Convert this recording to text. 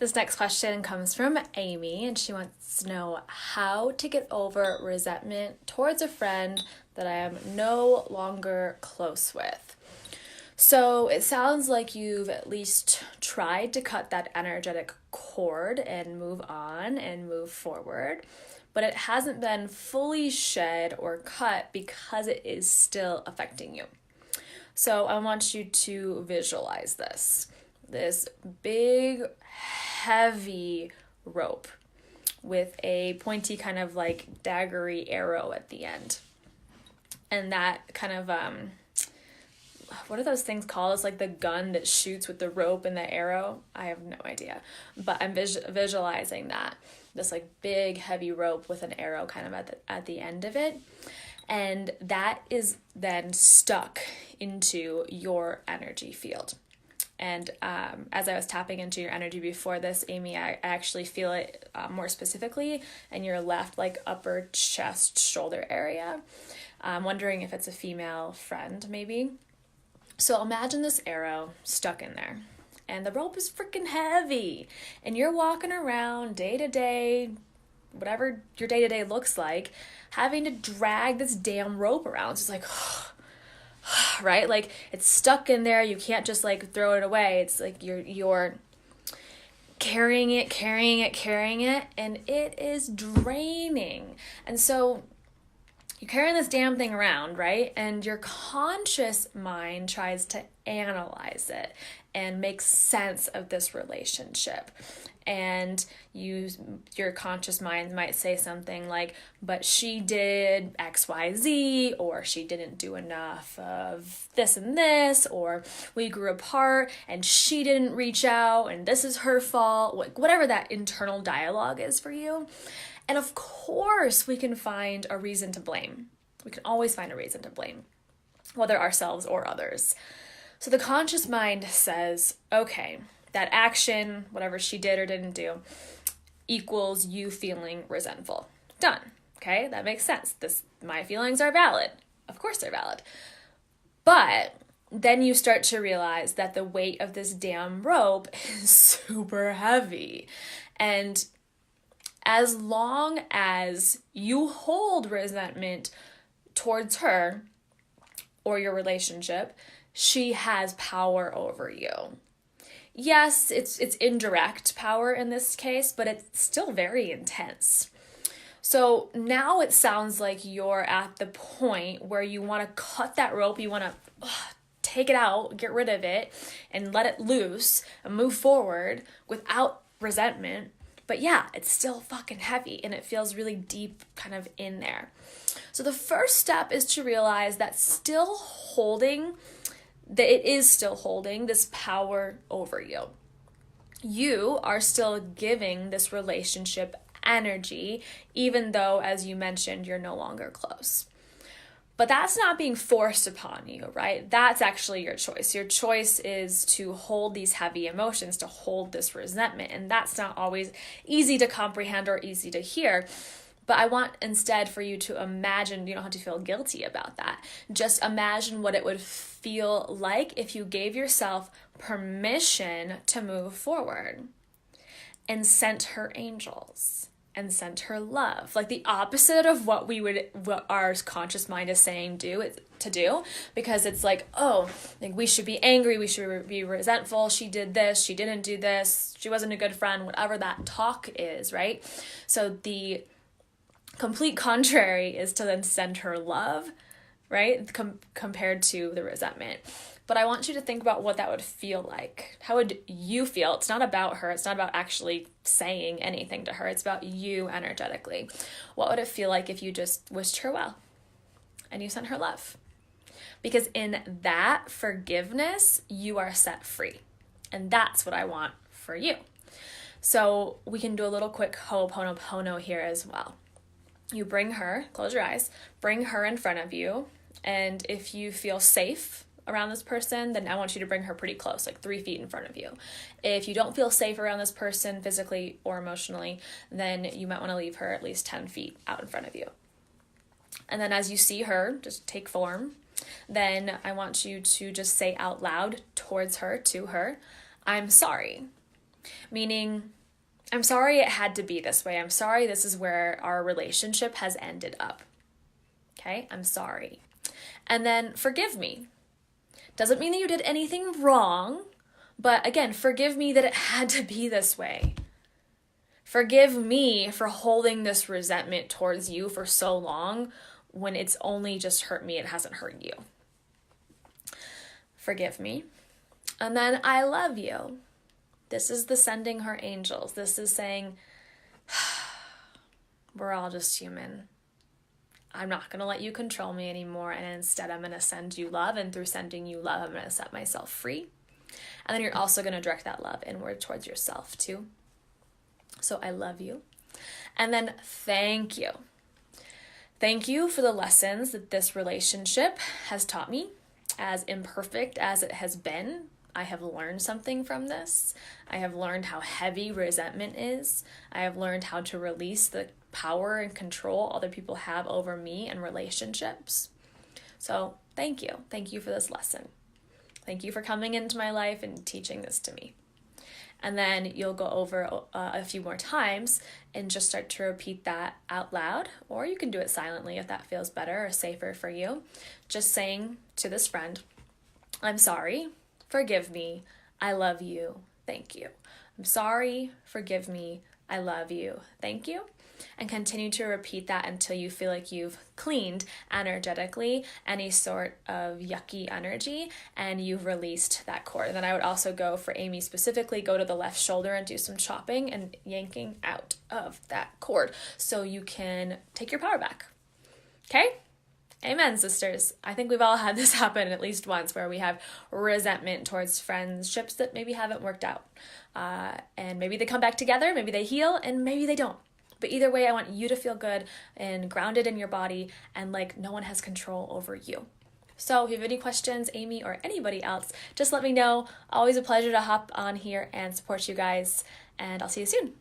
This next question comes from Amy, and she wants to know how to get over resentment towards a friend that I am no longer close with. So it sounds like you've at least tried to cut that energetic cord and move on and move forward, but it hasn't been fully shed or cut because it is still affecting you. So I want you to visualize this big, heavy rope with a pointy kind of like daggery arrow at the end. And that kind of, what are those things called? It's like the gun that shoots with the rope and the arrow. I have no idea. But I'm visualizing that. This like big, heavy rope with an arrow kind of at the end of it. And that is then stuck into your energy field. And as I was tapping into your energy before this, Amy, I actually feel it more specifically in your left, like upper chest, shoulder area. I'm wondering if it's a female friend, maybe. So imagine this arrow stuck in there. And the rope is freaking heavy. And you're walking around day to day, whatever your day to day looks like, having to drag this damn rope around. So it's like, right? Like it's stuck in there. You can't just like throw it away. It's like you're carrying it, and it is draining. And so you're carrying this damn thing around, right? And your conscious mind tries to analyze it and make sense of this relationship. And your conscious mind might say something like, but she did XYZ, or she didn't do enough of this and this, or we grew apart and she didn't reach out and this is her fault, whatever that internal dialogue is for you. And of course, we can find a reason to blame. We can always find a reason to blame, whether ourselves or others. So the conscious mind says, okay, that action, whatever she did or didn't do, equals you feeling resentful. Done. Okay, that makes sense. My feelings are valid. Of course they're valid. But then you start to realize that the weight of this damn rope is super heavy. And as long as you hold resentment towards her or your relationship, she has power over you. Yes, it's indirect power in this case, but it's still very intense. So now it sounds like you're at the point where you want to cut that rope, you want to take it out, get rid of it, and let it loose and move forward without resentment. But yeah, it's still fucking heavy and it feels really deep kind of in there. So the first step is to realize that it is still holding this power over you. You are still giving this relationship energy, even though, as you mentioned, you're no longer close. But that's not being forced upon you, right? That's actually your choice. Your choice is to hold these heavy emotions, to hold this resentment. And that's not always easy to comprehend or easy to hear. But I want instead for you to imagine, you don't have to feel guilty about that. Just imagine what it would feel like if you gave yourself permission to move forward and sent her angels and sent her love. Like the opposite of what our conscious mind is saying to do, because it's like, oh, like we should be angry, we should be resentful, she did this, she didn't do this, she wasn't a good friend, whatever that talk is, right? So the complete contrary is to then send her love, right? Compared to the resentment. But I want you to think about what that would feel like. How would you feel? It's not about her. It's not about actually saying anything to her. It's about you energetically. What would it feel like if you just wished her well and you sent her love? Because in that forgiveness, you are set free. And that's what I want for you. So we can do a little quick Ho'oponopono here as well. You bring her, close your eyes, bring her in front of you. And if you feel safe around this person, then I want you to bring her pretty close, like 3 feet in front of you. If you don't feel safe around this person physically or emotionally, then you might want to leave her at least 10 feet out in front of you. And then as you see her just take form, then I want you to just say out loud towards her, to her, I'm sorry. Meaning, I'm sorry it had to be this way. I'm sorry this is where our relationship has ended up. Okay, I'm sorry. And then forgive me. Doesn't mean that you did anything wrong, but again, forgive me that it had to be this way. Forgive me for holding this resentment towards you for so long when it's only just hurt me, it hasn't hurt you. Forgive me. And then I love you. This is the sending her angels. This is saying, we're all just human. I'm not going to let you control me anymore. And instead, I'm going to send you love. And through sending you love, I'm going to set myself free. And then you're also going to direct that love inward towards yourself too. So I love you. And then thank you. Thank you for the lessons that this relationship has taught me. As imperfect as it has been, I have learned something from this. I have learned how heavy resentment is. I have learned how to release the power and control other people have over me and relationships. So thank you. Thank you for this lesson. Thank you for coming into my life and teaching this to me. And then you'll go over a few more times and just start to repeat that out loud, or you can do it silently if that feels better or safer for you. Just saying to this friend, I'm sorry, forgive me, I love you, thank you. I'm sorry, forgive me, I love you, thank you. And continue to repeat that until you feel like you've cleaned energetically any sort of yucky energy and you've released that cord. And then I would also go for Amy specifically, go to the left shoulder and do some chopping and yanking out of that cord so you can take your power back. Okay? Amen, sisters. I think we've all had this happen at least once where we have resentment towards friendships that maybe haven't worked out. And maybe they come back together, maybe they heal, and maybe they don't. But either way, I want you to feel good and grounded in your body and like no one has control over you. So if you have any questions, Amy or anybody else, just let me know. Always a pleasure to hop on here and support you guys. And I'll see you soon.